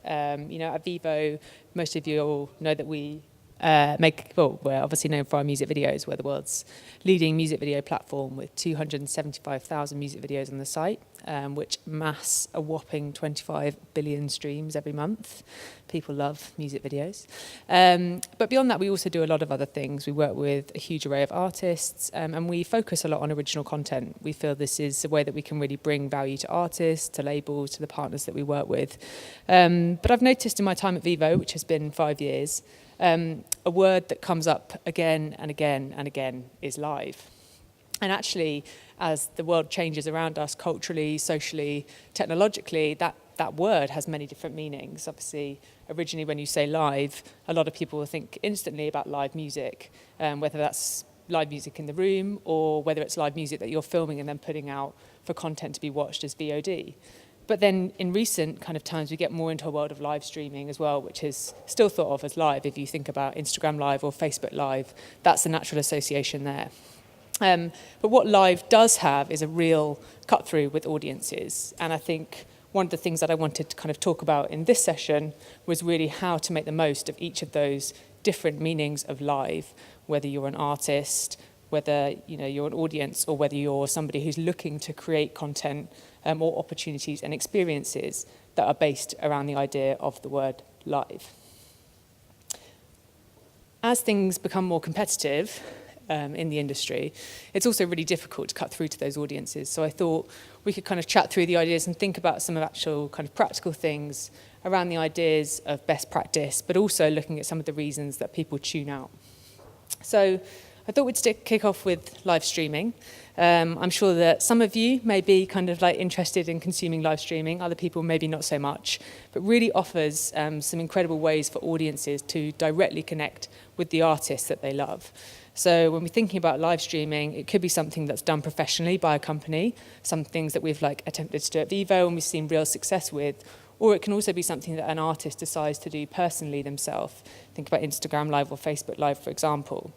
At Vevo, most of you all know that we're obviously known for our music videos. We're the world's leading music video platform with 275,000 music videos on the site, which mass a whopping 25 billion streams every month. People love music videos. But beyond that, we also do a lot of other things. We work with a huge array of artists, and we focus a lot on original content. We feel this is a way that we can really bring value to artists, to labels, to the partners that we work with. But I've noticed in my time at Vevo, which has been 5 years, a word that comes up again and again and again is live. And actually, as the world changes around us culturally, socially, technologically, that word has many different meanings. Obviously, originally when you say live, a lot of people will think instantly about live music, whether that's live music in the room or whether it's live music that you're filming and then putting out for content to be watched as VOD. But then in recent kind of times, we get more into a world of live streaming as well, which is still thought of as live. If you think about Instagram Live or Facebook Live, that's the natural association there. But what live does have is a real cut through with audiences. And I think one of the things that I wanted to kind of talk about in this session was really how to make the most of each of those different meanings of live, whether you're an artist, whether you're an audience, or whether you're somebody who's looking to create content or opportunities and experiences that are based around the idea of the word live. As things become more competitive in the industry, it's also really difficult to cut through to those audiences. So I thought we could kind of chat through the ideas and think about some of actual kind of practical things around the ideas of best practice, but also looking at some of the reasons that people tune out. So I thought we'd kick off with live streaming. I'm sure that some of you may be kind of like interested in consuming live streaming, other people maybe not so much, but really offers some incredible ways for audiences to directly connect with the artists that they love. So when we're thinking about live streaming, it could be something that's done professionally by a company, some things that we've attempted to do at Vevo and we've seen real success with, or it can also be something that an artist decides to do personally themselves. Think about Instagram Live or Facebook Live, for example.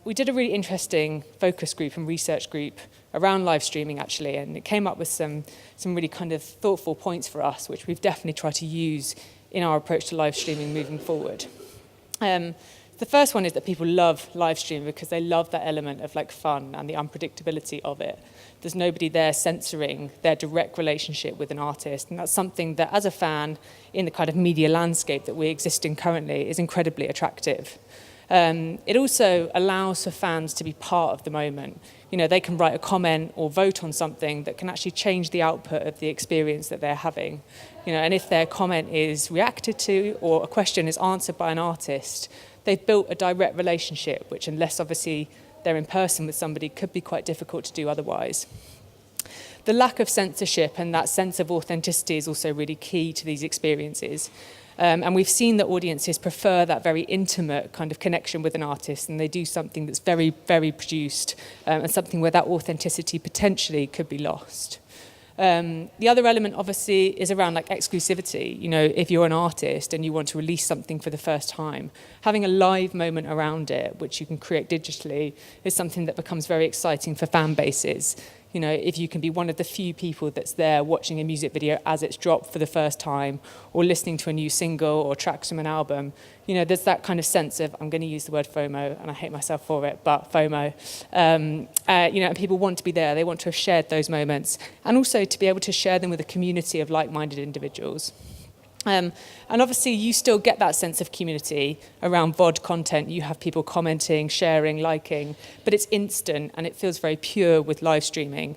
We did a really interesting focus group and research group around live streaming, actually, and it came up with some really kind of thoughtful points for us, which we've definitely tried to use in our approach to live streaming moving forward. The first one is that people love live streaming because they love that element of fun and the unpredictability of it. There's nobody there censoring their direct relationship with an artist, and that's something that, as a fan, in the kind of media landscape that we exist in currently, is incredibly attractive. It also allows for fans to be part of the moment. They can write a comment or vote on something that can actually change the output of the experience that they're having. And if their comment is reacted to or a question is answered by an artist, they've built a direct relationship, which, unless obviously they're in person with somebody, could be quite difficult to do otherwise. The lack of censorship and that sense of authenticity is also really key to these experiences. And we've seen that audiences prefer that very intimate kind of connection with an artist, and they do something that's very, very produced, and something where that authenticity potentially could be lost. The other element, obviously, is around exclusivity. If you're an artist and you want to release something for the first time, having a live moment around it, which you can create digitally, is something that becomes very exciting for fan bases. If you can be one of the few people that's there watching a music video as it's dropped for the first time, or listening to a new single or tracks from an album, there's that kind of sense of, I'm going to use the word FOMO, and I hate myself for it, but FOMO. And people want to be there. They want to have shared those moments, and also to be able to share them with a community of like-minded individuals. And obviously you still get that sense of community around VOD content. You have people commenting, sharing, liking, but it's instant and it feels very pure with live streaming.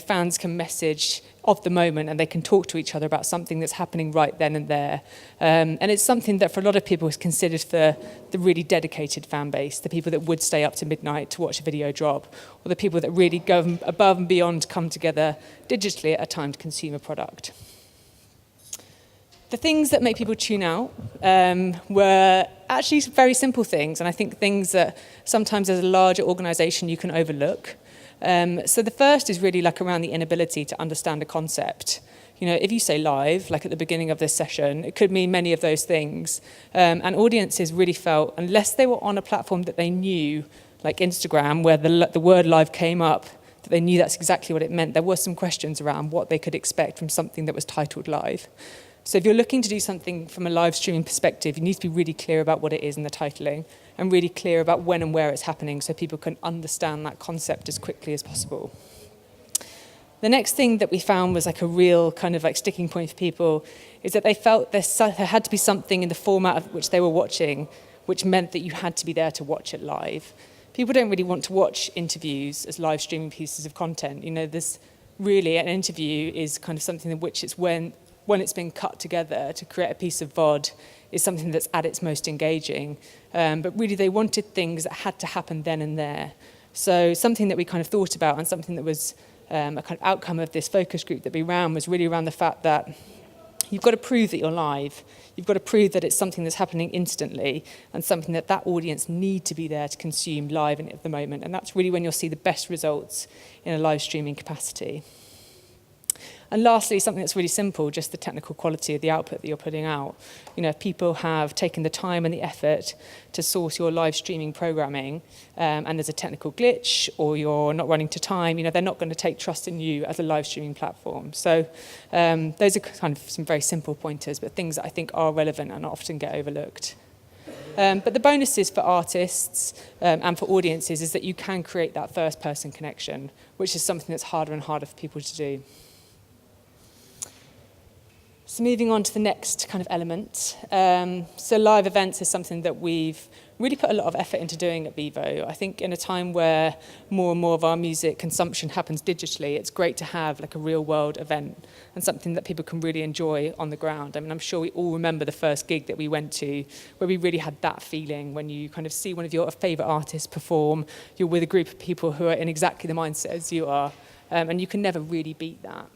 Fans can message of the moment and they can talk to each other about something that's happening right then and there. And it's something that for a lot of people is considered for the really dedicated fan base, the people that would stay up to midnight to watch a video drop, or the people that really go above and beyond to come together digitally at a time to consume a product. The things that make people tune out were actually very simple things, and I think things that sometimes as a larger organisation you can overlook. So the first is really around the inability to understand a concept. If you say live, like at the beginning of this session, it could mean many of those things. And audiences really felt, unless they were on a platform that they knew, like Instagram, where the word live came up, that they knew that's exactly what it meant, there were some questions around what they could expect from something that was titled live. So if you're looking to do something from a live streaming perspective, you need to be really clear about what it is in the titling and really clear about when and where it's happening so people can understand that concept as quickly as possible. The next thing that we found was like a real kind of like sticking point for people is that they felt there had to be something in the format of which they were watching, which meant that you had to be there to watch it live. People don't really want to watch interviews as live streaming pieces of content. You know, there's really an interview is kind of something in which it's when it's been cut together to create a piece of VOD is something that's at its most engaging. But really they wanted things that had to happen then and there. So something that we kind of thought about and something that was a kind of outcome of this focus group that we ran was really around the fact that you've got to prove that you're live. You've got to prove that it's something that's happening instantly and something that audience need to be there to consume live at the moment. And that's really when you'll see the best results in a live streaming capacity. And lastly, something that's really simple, just the technical quality of the output that you're putting out. You know, if people have taken the time and the effort to source your live streaming programming and there's a technical glitch or you're not running to time, you know, they're not going to take trust in you as a live streaming platform. So those are kind of some very simple pointers, but things that I think are relevant and often get overlooked. But the bonuses for artists and for audiences is that you can create that first-person connection, which is something that's harder and harder for people to do. So moving on to the next kind of element. So live events is something that we've really put a lot of effort into doing at Vevo. I think in a time where more and more of our music consumption happens digitally, it's great to have like a real world event and something that people can really enjoy on the ground. I mean, I'm sure we all remember the first gig that we went to where we really had that feeling when you kind of see one of your favourite artists perform, you're with a group of people who are in exactly the mindset as you are, and you can never really beat that.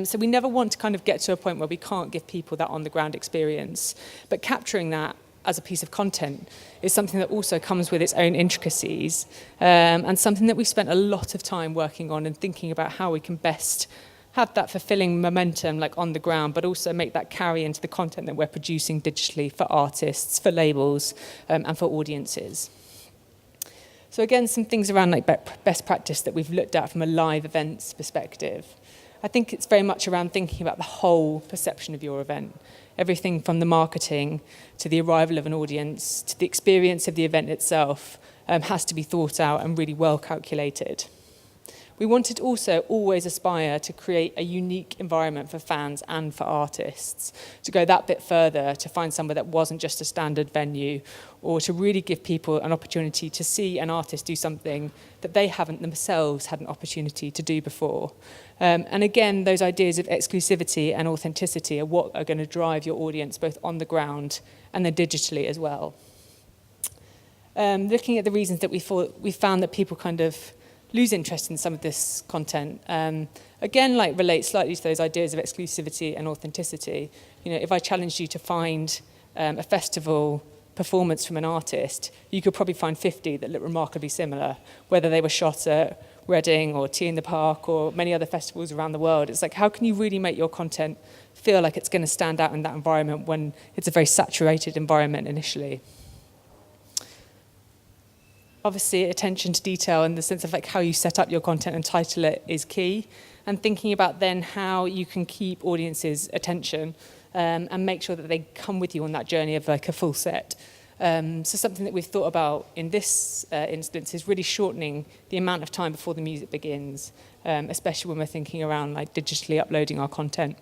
So we never want to kind of get to a point where we can't give people that on-the-ground experience. But capturing that as a piece of content is something that also comes with its own intricacies and something that we've spent a lot of time working on and thinking about how we can best have that fulfilling momentum like on the ground, but also make that carry into the content that we're producing digitally for artists, for labels, and for audiences. So again, some things around like best practice that we've looked at from a live events perspective. I think it's very much around thinking about the whole perception of your event. Everything from the marketing to the arrival of an audience to the experience of the event itself has to be thought out and really well calculated. We wanted also always aspire to create a unique environment for fans and for artists, to go that bit further, to find somewhere that wasn't just a standard venue, or to really give people an opportunity to see an artist do something that they haven't themselves had an opportunity to do before. And again, those ideas of exclusivity and authenticity are what are going to drive your audience both on the ground and then digitally as well. Looking at the reasons that we found that people kind of lose interest in some of this content, again, like relates slightly to those ideas of exclusivity and authenticity. You know, if I challenged you to find a festival performance from an artist, you could probably find 50 that look remarkably similar, whether they were shot at Reading or Tea in the Park or many other festivals around the world. It's like, how can you really make your content feel like it's going to stand out in that environment when it's a very saturated environment initially? Obviously, attention to detail in the sense of like how you set up your content and title it is key, and thinking about then how you can keep audiences' attention and make sure that they come with you on that journey of like a full set. So something that we've thought about in this instance is really shortening the amount of time before the music begins, especially when we're thinking around like digitally uploading our content.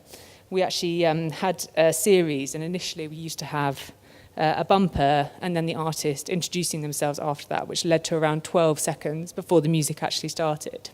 We actually had a series, and initially we used to have a bumper and then the artist introducing themselves after that, which led to around 12 seconds before the music actually started.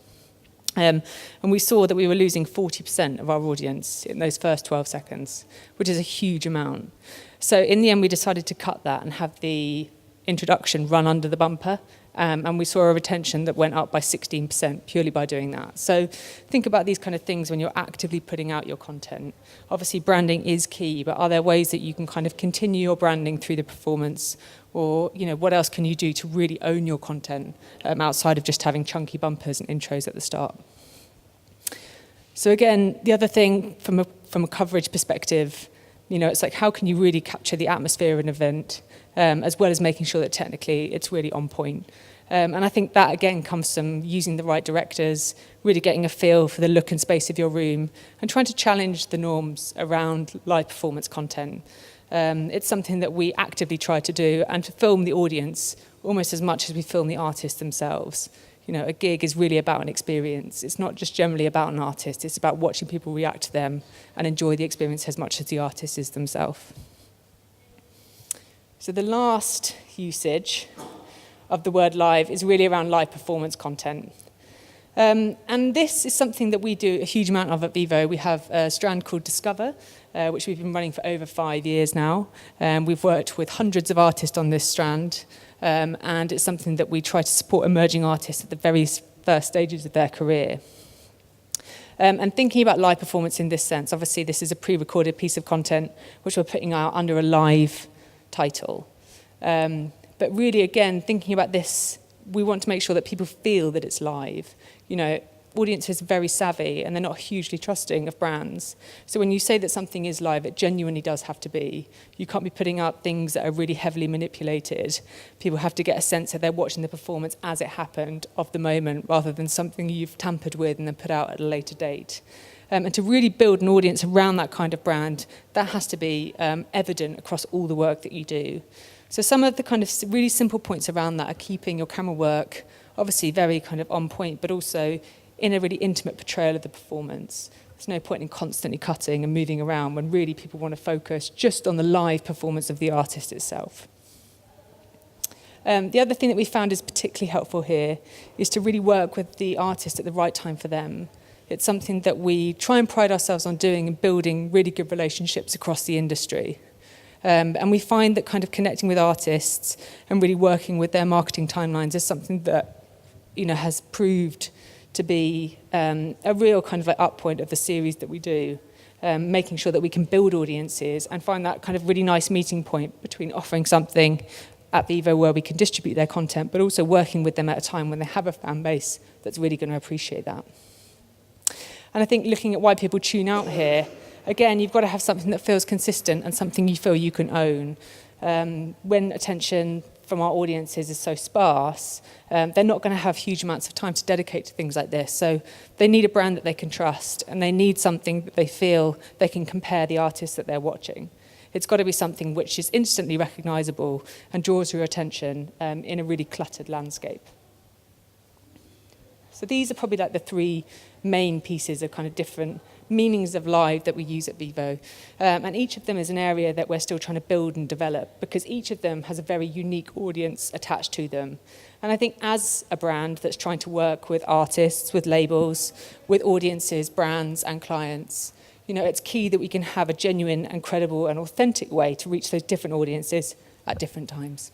And we saw that we were losing 40% of our audience in those first 12 seconds, which is a huge amount. So in the end, we decided to cut that and have the introduction run under the bumper. And we saw a retention that went up by 16% purely by doing that. So think about these kind of things when you're actively putting out your content. Obviously, branding is key, but are there ways that you can kind of continue your branding through the performance? Or, you know, what else can you do to really own your content outside of just having chunky bumpers and intros at the start? So again, the other thing from a coverage perspective, you know, it's like how can you really capture the atmosphere of an event as well as making sure that technically it's really on point. And I think that, again, comes from using the right directors, really getting a feel for the look and space of your room, and trying to challenge the norms around live performance content. It's something that we actively try to do, and to film the audience almost as much as we film the artists themselves. You know, a gig is really about an experience. It's not just generally about an artist, it's about watching people react to them and enjoy the experience as much as the artist is themselves. So the last usage of the word live is really around live performance content. And this is something that we do a huge amount of at Vevo. We have a strand called Discover, which we've been running for over 5 years now. We've worked with hundreds of artists on this strand, and it's something that we try to support emerging artists at the very first stages of their career. And thinking about live performance in this sense, obviously this is a pre-recorded piece of content which we're putting out under a live title. But really, again, thinking about this, we want to make sure that people feel that it's live. You know, audiences are very savvy and they're not hugely trusting of brands. So when you say that something is live, it genuinely does have to be. You can't be putting up things that are really heavily manipulated. People have to get a sense that they're watching the performance as it happened of the moment, rather than something you've tampered with and then put out at a later date. And to really build an audience around that kind of brand, that has to be evident across all the work that you do. So some of the kind of really simple points around that are keeping your camera work obviously very kind of on point, but also in a really intimate portrayal of the performance. There's no point in constantly cutting and moving around when really people want to focus just on the live performance of the artist itself. The other thing that we found is particularly helpful here is to really work with the artist at the right time for them. It's something that we try and pride ourselves on doing and building really good relationships across the industry. And we find that kind of connecting with artists and really working with their marketing timelines is something that, you know, has proved to be a real kind of like up point of the series that we do, making sure that we can build audiences and find that kind of really nice meeting point between offering something at Vevo where we can distribute their content, but also working with them at a time when they have a fan base that's really going to appreciate that. And I think looking at why people tune out here, again, you've got to have something that feels consistent and something you feel you can own. When attention from our audiences is so sparse, they're not going to have huge amounts of time to dedicate to things like this. So they need a brand that they can trust, and they need something that they feel they can compare the artists that they're watching. It's got to be something which is instantly recognisable and draws your attention in a really cluttered landscape. So these are probably like the three main pieces of kind of different meanings of live that we use at Vevo. And each of them is an area that we're still trying to build and develop, because each of them has a very unique audience attached to them. And I think as a brand that's trying to work with artists, with labels, with audiences, brands and clients, you know, it's key that we can have a genuine and credible and authentic way to reach those different audiences at different times.